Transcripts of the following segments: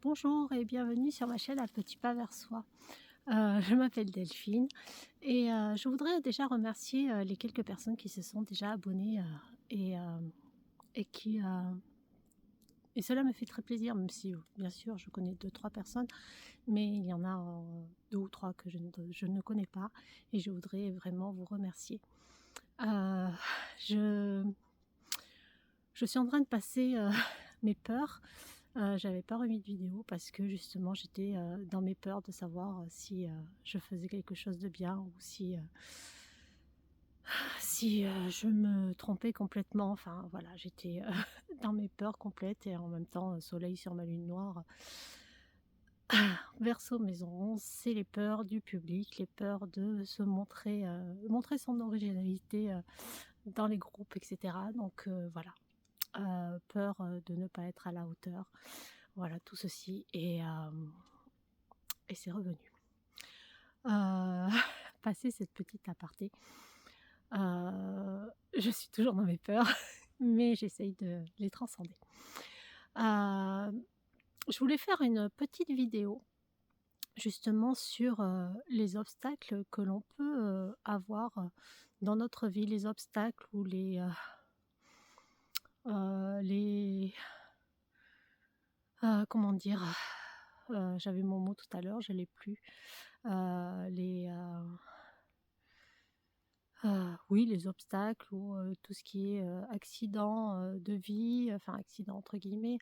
Bonjour et bienvenue sur ma chaîne Un petit pas vers soi. Je m'appelle Delphine et je voudrais déjà remercier, les quelques personnes qui se sont déjà abonnées, et et qui, et cela me fait très plaisir, même si, bien sûr, je connais deux trois personnes, mais il y en a, 2 ou 3 que je ne connais pas et je voudrais vraiment vous remercier. Heu, je je suis en train de passer, mes peurs. J'avais pas remis de vidéo parce que justement j'étais, dans mes peurs de savoir, si, je faisais quelque chose de bien ou si je me trompais complètement. Enfin voilà, j'étais, dans mes peurs complètes et en même temps, soleil sur ma lune noire. Verseau, maison 11, c'est les peurs du public, les peurs de se montrer, montrer son originalité, dans les groupes et cetera. Donc voilà, peur, de ne pas être à la hauteur. Voilà, tout ceci et c'est revenu. Heu, Passé cette petite aparté, je suis toujours dans mes peurs, mais j'essaye de les transcender. Hem, je voulais faire une petite vidéo justement sur, les obstacles que l'on peut, avoir, dans notre vie. Les obstacles ou les comment dire? J'avais mon mot tout à l'heure, je l'ai plus. Les, oui, les obstacles ou tout ce qui est, accident, de vie, enfin «accident» entre guillemets,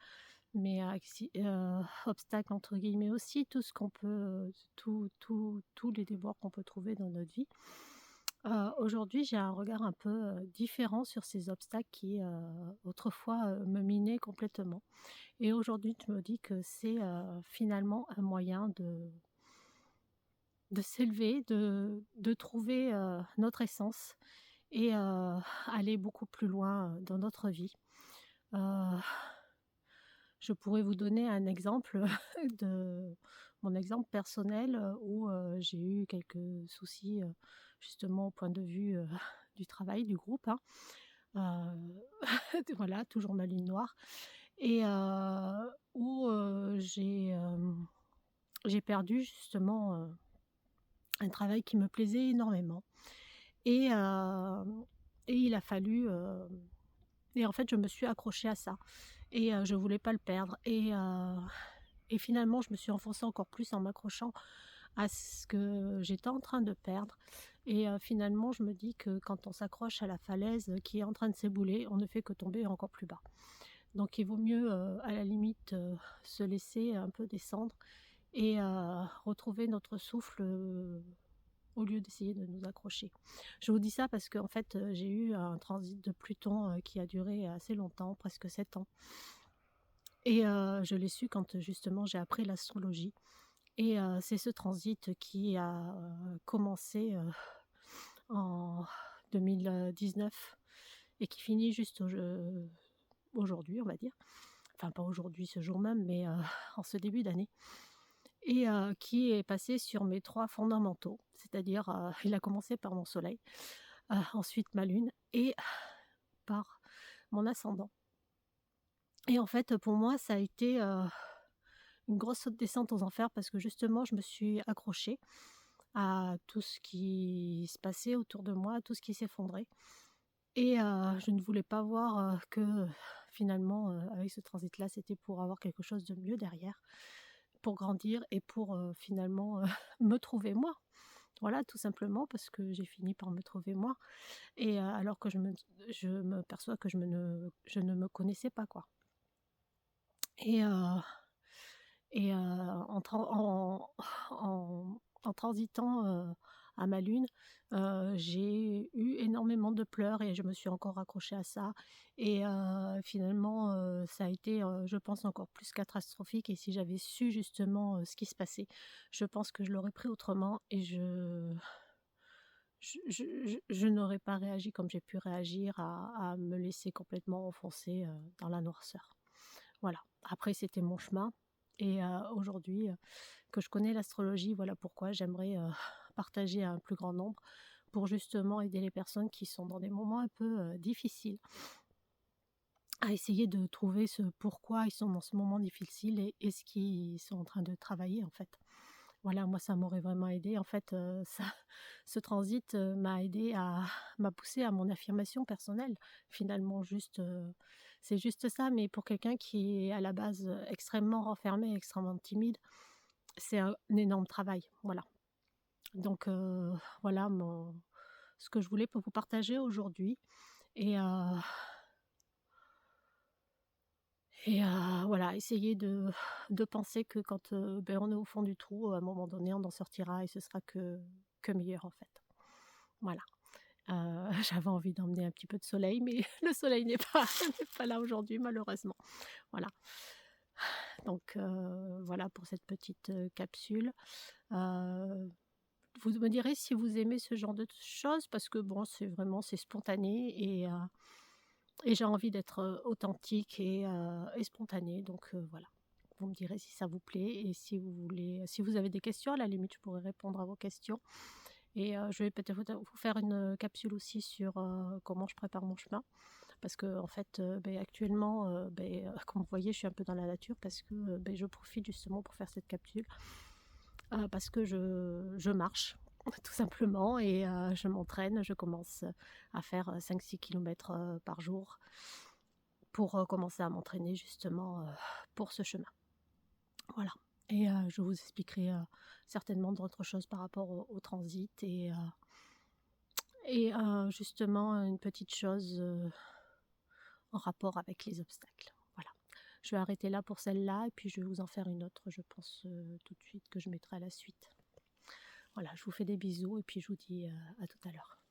mais «obstacle» entre guillemets aussi, tout ce qu'on peut, tous les déboires qu'on peut trouver dans notre vie. Aujourd'hui, j'ai un regard un peu, différent sur ces obstacles qui, autrefois, me minaient complètement et aujourd'hui, je me dis que c'est, finalement un moyen de s'élever, de trouver, notre essence et aller beaucoup plus loin, dans notre vie. Heu, je pourrais vous donner un exemple de mon exemple personnel, où, j'ai eu quelques soucis, justement au point de vue, du travail, du groupe, hein. Heu, voilà, toujours ma ligne noire et où, j'ai perdu justement, un travail qui me plaisait énormément et et il a fallu, et en fait, je me suis accrochée à ça et je voulais pas le perdre et finalement, je me suis enfoncée encore plus en m'accrochant à ce que j'étais en train de perdre et finalement, je me dis que quand on s'accroche à la falaise qui est en train de s'ébouler, on ne fait que tomber encore plus bas. Donc il vaut mieux, à la limite, se laisser un peu descendre et retrouver notre souffle, au lieu d'essayer de nous accrocher. Je vous dis ça parce qu'en fait, j'ai eu un transit de Pluton, qui a duré assez longtemps, presque 7 ans et je l'ai su quand, justement j'ai appris l'astrologie et c'est ce transit qui a, commencé, en 2019 et qui finit juste aujourd'hui, on va dire. Enfin pas aujourd'hui, ce jour même, mais en ce début d'année et qui est passé sur mes 3 fondamentaux. C'est-à-dire, il a commencé par mon soleil, ensuite ma lune et par mon ascendant et en fait, pour moi, ça a été, une grosse descente aux enfers parce que justement, je me suis accrochée à tout ce qui se passait autour de moi, tout ce qui s'effondrait et je ne voulais pas voir, que finalement, avec ce transit-là, c'était pour avoir quelque chose de mieux derrière, pour grandir et pour, finalement, me trouver moi. Voilà, tout simplement parce que j'ai fini par me trouver moi et alors que je me perçois que je ne me connaissais pas, quoi et en transitant, à ma lune, j'ai eu énormément de pleurs et je me suis encore accrochée à ça et finalement, ça a été, je pense encore plus catastrophique et si j'avais su justement, ce qui se passait, je pense que je l'aurais pris autrement et je n'aurais pas réagi comme j'ai pu réagir à me laisser complètement enfoncer, dans la noirceur. Voilà. Après c'était mon chemin et aujourd'hui, que je connais l'astrologie, voilà pourquoi j'aimerais, partager à un plus grand nombre pour justement aider les personnes qui sont dans des moments un peu, difficiles. à essayer de trouver ce pourquoi ils sont dans ce moment difficile et ce qu'ils sont en train de travailler, en fait. Voilà, moi, ça m'aurait vraiment aidé. En fait, ça ce transit, m'a poussé à mon affirmation personnelle, finalement, c'est juste ça. Mais pour quelqu'un qui est à la base, extrêmement renfermé, extrêmement timide, c'est un énorme travail, voilà. Donc voilà mon ce que je voulais pour vous partager aujourd'hui et heu voilà, essayer de penser que quand, on est au fond du trou, à un moment donné, on en sortira et ce sera que meilleur, en fait. Voilà. J'avais envie d'emmener un petit peu de soleil, mais le soleil n'est pas là aujourd'hui, malheureusement. Voilà. Donc voilà pour cette petite, capsule. Heu, vous me direz si vous aimez ce genre de choses parce que bon, c'est spontané et j'ai envie d'être, authentique et spontanée donc voilà. Vous me direz si ça vous plaît et si vous avez des questions, à la limite, je pourrais répondre à vos questions et je vais peut-être vous faire une, capsule aussi sur, comment je prépare mon chemin. Parce qu'en fait, actuellement, comme vous voyez, je suis un peu dans la nature parce que, je profite justement pour faire cette capsule, parce que je marche tout simplement et je m'entraîne. Je commence, à faire, 5-6 kilomètres, par jour pour, commencer à m'entraîner justement, pour ce chemin. Voilà et je vous expliquerai, certainement d'autres choses par rapport au transit et justement une petite chose, en rapport avec les obstacles. Voilà. Je vais arrêter là pour celle-là et puis je vais vous en faire une autre, je pense, tout de suite que je mettrai à la suite. Voilà, je vous fais des bisous et puis je vous dis, à tout à l'heure.